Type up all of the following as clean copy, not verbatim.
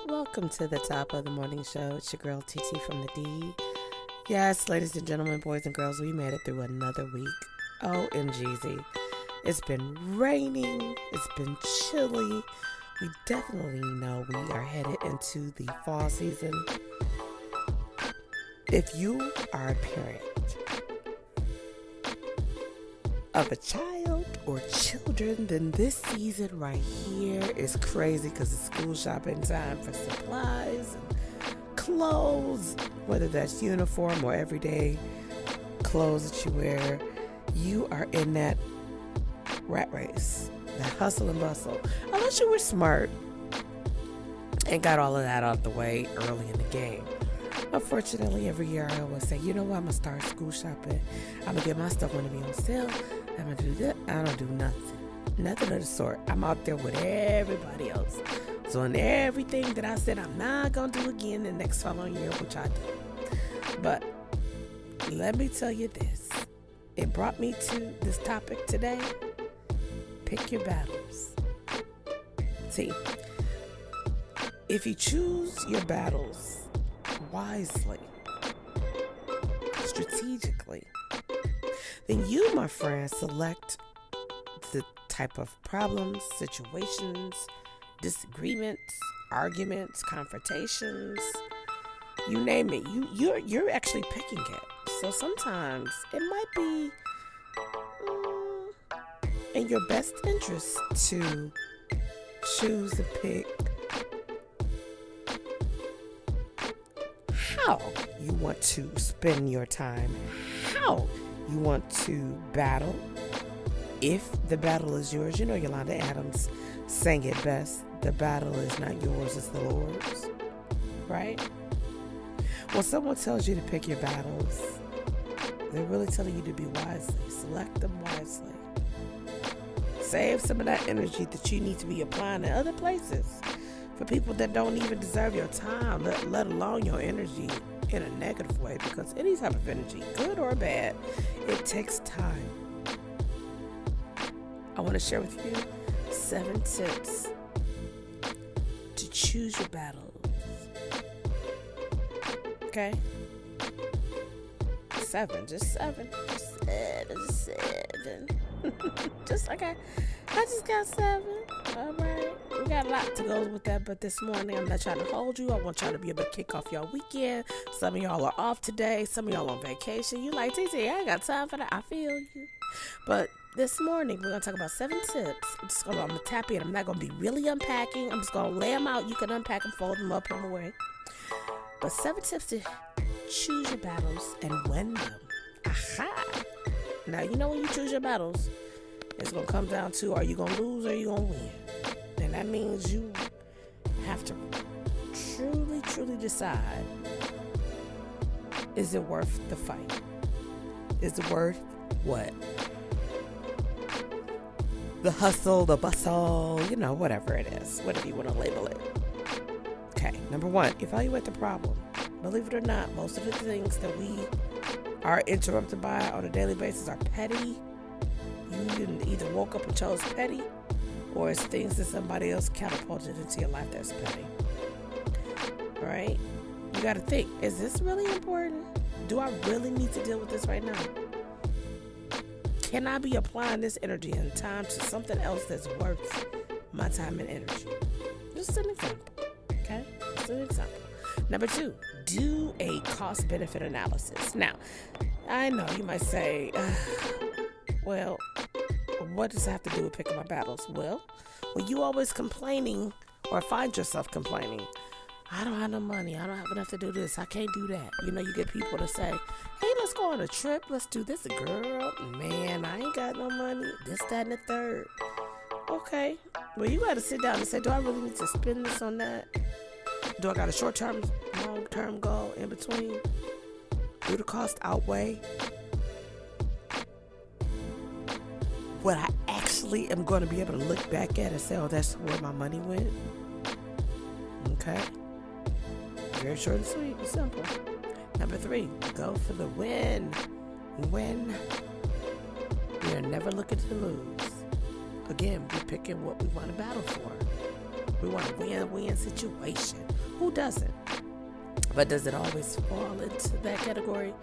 Welcome to the top of the morning show. It's your girl TT from the D. Yes, ladies and gentlemen, boys and girls, we made it through another week. OMGZ. It's been raining. It's been chilly. We definitely know we are headed into the fall season. If you are a parent of a child or children, then this season right here is crazy because it's school shopping time for supplies and clothes, whether that's uniform or everyday clothes that you wear. You are in that rat race, that hustle and bustle. Unless you were smart and got all of that out the way early in the game. Unfortunately, every year I always say, you know what, I'm going to start school shopping. I'm going to get my stuff when it be on sale. I'm going to do that. I don't do nothing. Nothing of the sort. I'm out there with everybody else. So in everything that I said I'm not going to do again the next following year, which I do. But let me tell you this. It brought me to this topic today. Pick your battles. See, if you choose your battles wisely, strategically, then you, my friend, select the type of problems, situations, disagreements, arguments, confrontations, you name it. You're actually picking it. So sometimes it might be in your best interest to choose to pick how you want to spend your time, how you want to battle. If the battle is yours, you know Yolanda Adams sang it best. The battle is not yours, it's the Lord's. Right? When someone tells you to pick your battles, they're really telling you to be wisely. Select them wisely. Save some of that energy that you need to be applying in other places for people that don't even deserve your time, let alone your energy in a negative way, because any type of energy, good or bad, it takes time. I want to share with you 7 tips to choose your battles. Okay? 7, just 7. Just okay. I just got 7. All right. We got a lot to go with that, but this morning I'm not trying to hold you. I want y'all to be able to kick off your weekend. Some of y'all are off today. Some of y'all on vacation. You like, TT, I ain't got time for that. I feel you. But this morning we're going to talk about 7 tips. I'm going to tap in. I'm not going to be really unpacking. I'm just going to lay them out. You can unpack them, fold them up, put them away. But 7 tips to choose your battles and win them. Aha! Now, you know when you choose your battles, it's going to come down to, are you going to lose or are you going to win? And that means you have to truly decide, is it worth the fight? Is it worth what? The hustle, the bustle, whatever it is, whatever you want to label it. Okay, number 1, evaluate the problem. Believe it or not, most of the things that we are interrupted by on a daily basis are petty. You either woke up and chose petty, or it's things that somebody else catapulted into your life that's petty. All right? You got to think, is this really important? Do I really need to deal with this right now? Can I be applying this energy and time to something else that's worth my time and energy? Just an example, okay? Just an example. Number 2, do a cost-benefit analysis. Now, I know you might say, well, what does it have to do with picking my battles? Well, when you always complaining or find yourself complaining, I don't have no money, I don't have enough to do this, I can't do that. You get people to say, hey, let's go on a trip, let's do this. Girl, man, I ain't got no money, this, that, and the third. Okay, well, you got to sit down and say, do I really need to spend this on that? Do I got a short-term, long-term goal in between? Do the cost outweigh what I actually am going to be able to look back at and say, oh, that's where my money went? Okay. Very short and sweet and simple. Number 3, go for the win. Win. We are never looking to lose. Again, we're picking what we want to battle for. We want a win-win situation. Who doesn't? But does it always fall into that category?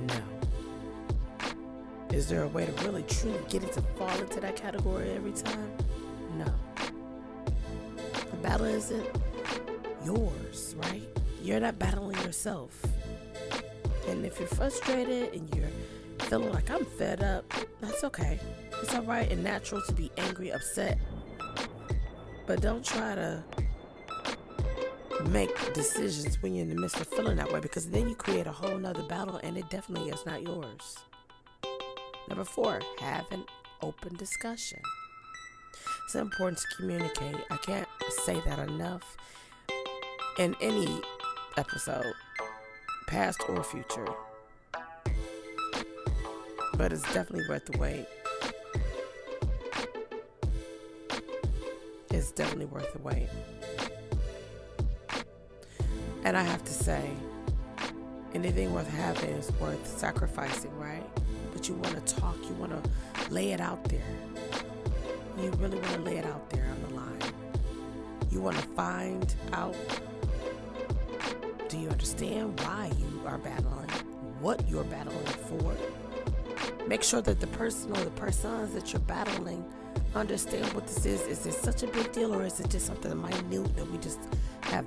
No. Is there a way to really truly get it to fall into that category every time? No. The battle isn't yours, right? You're not battling yourself. And if you're frustrated and you're feeling like I'm fed up, that's okay. It's all right and natural to be angry, upset. But don't try to make decisions when you're in the midst of feeling that way, because then you create a whole nother battle and it definitely is not yours. Number 4, have an open discussion. It's important to communicate. I can't say that enough in any episode, past or future. But it's definitely worth the wait. It's definitely worth the wait. And I have to say, anything worth having is worth sacrificing, right? But you want to talk, you want to lay it out there. You really want to lay it out there on the line. You want to find out, do you understand why you are battling, what you're battling for? Make sure that the person or the persons that you're battling understand what this is. Is this such a big deal, or is it just something minute that we just have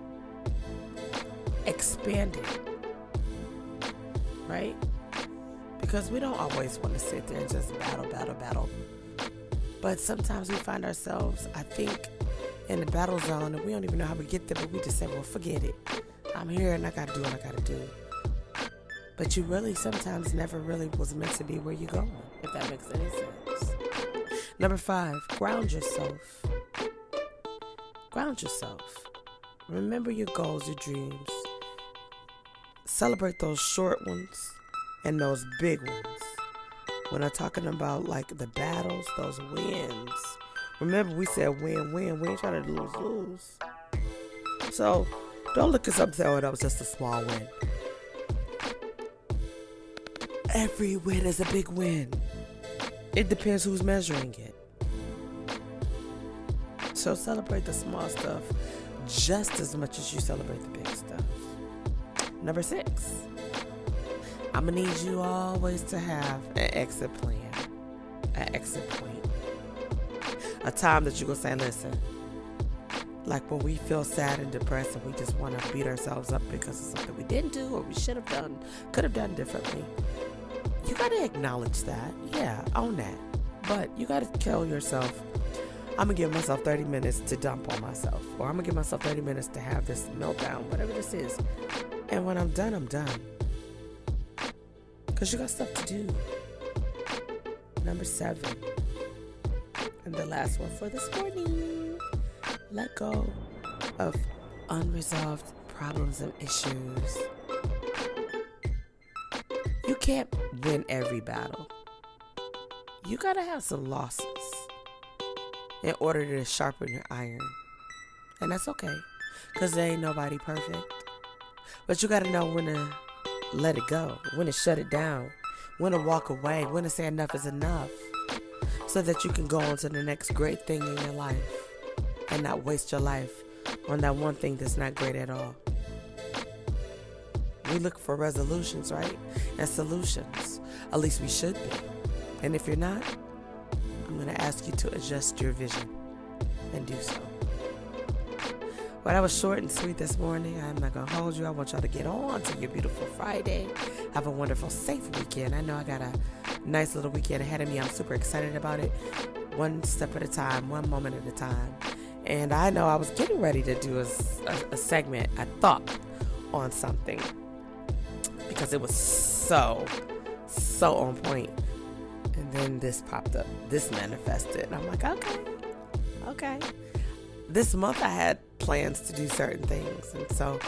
expanded, right? Because we don't always want to sit there and just battle. But sometimes we find ourselves, I think, in the battle zone, and we don't even know how we get there, but we just say, well, forget it. I'm here and I got to do what I got to do. But you really sometimes never really was meant to be where you're going, if that makes any sense. Number 5, ground yourself. Ground yourself. Remember your goals, your dreams. Celebrate those short ones and those big ones. When I'm talking about like the battles, those wins. Remember, we said win-win. We ain't trying to lose. So don't look at something and say, oh, that was just a small win. Every win is a big win. It depends who's measuring it. So celebrate the small stuff just as much as you celebrate the big stuff. Number 6, I'm going to need you always to have an exit plan, an exit point. A time that you're going to say, listen, like when we feel sad and depressed and we just want to beat ourselves up because of something we didn't do or we should have done, could have done differently. You got to acknowledge that. Yeah, own that. But you got to tell yourself, I'm going to give myself 30 minutes to dump on myself. Or I'm going to give myself 30 minutes to have this meltdown, whatever this is. And when I'm done, I'm done. Because you got stuff to do. Number 7. And the last one for this morning. Let go of unresolved problems and issues. You can't win every battle. You got to have some losses in order to sharpen your iron. And that's okay, because there ain't nobody perfect. But you got to know when to let it go, when to shut it down, when to walk away, when to say enough is enough, so that you can go on to the next great thing in your life and not waste your life on that one thing that's not great at all. We look for resolutions, right? And solutions. At least we should be. And if you're not, I'm going to ask you to adjust your vision and do so. Well, that was short and sweet this morning. I'm not going to hold you. I want y'all to get on to your beautiful Friday. Have a wonderful, safe weekend. I know I got a nice little weekend ahead of me. I'm super excited about it. One step at a time, one moment at a time. And I know I was getting ready to do a segment, I thought, on something, because it was so on point. And then this popped up. This manifested. And I'm like, okay. This month I had plans to do certain things. And so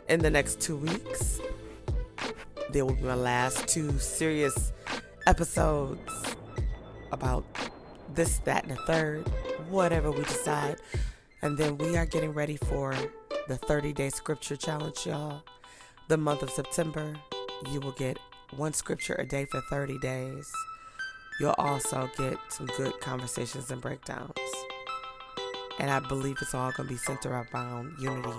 in the next 2 weeks, there will be my last 2 serious episodes about this, that, and the third, whatever we decide. And then we are getting ready for the 30-day scripture challenge, y'all. The month of September, you will get 1 scripture a day for 30 days. You'll also get some good conversations and breakdowns. And I believe it's all going to be centered around unity,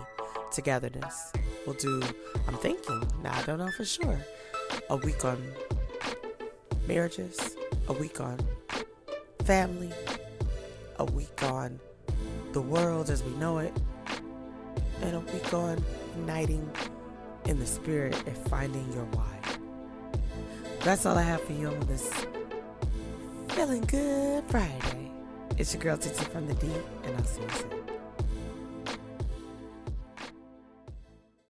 togetherness. We'll do, I'm thinking, now I don't know for sure, a week on marriages, a week on family, a week on the world as we know it, and a week on uniting in the spirit and finding your why. That's all I have for you on this Feeling Good Friday. It's your girl TT from the D, and I'll see you soon.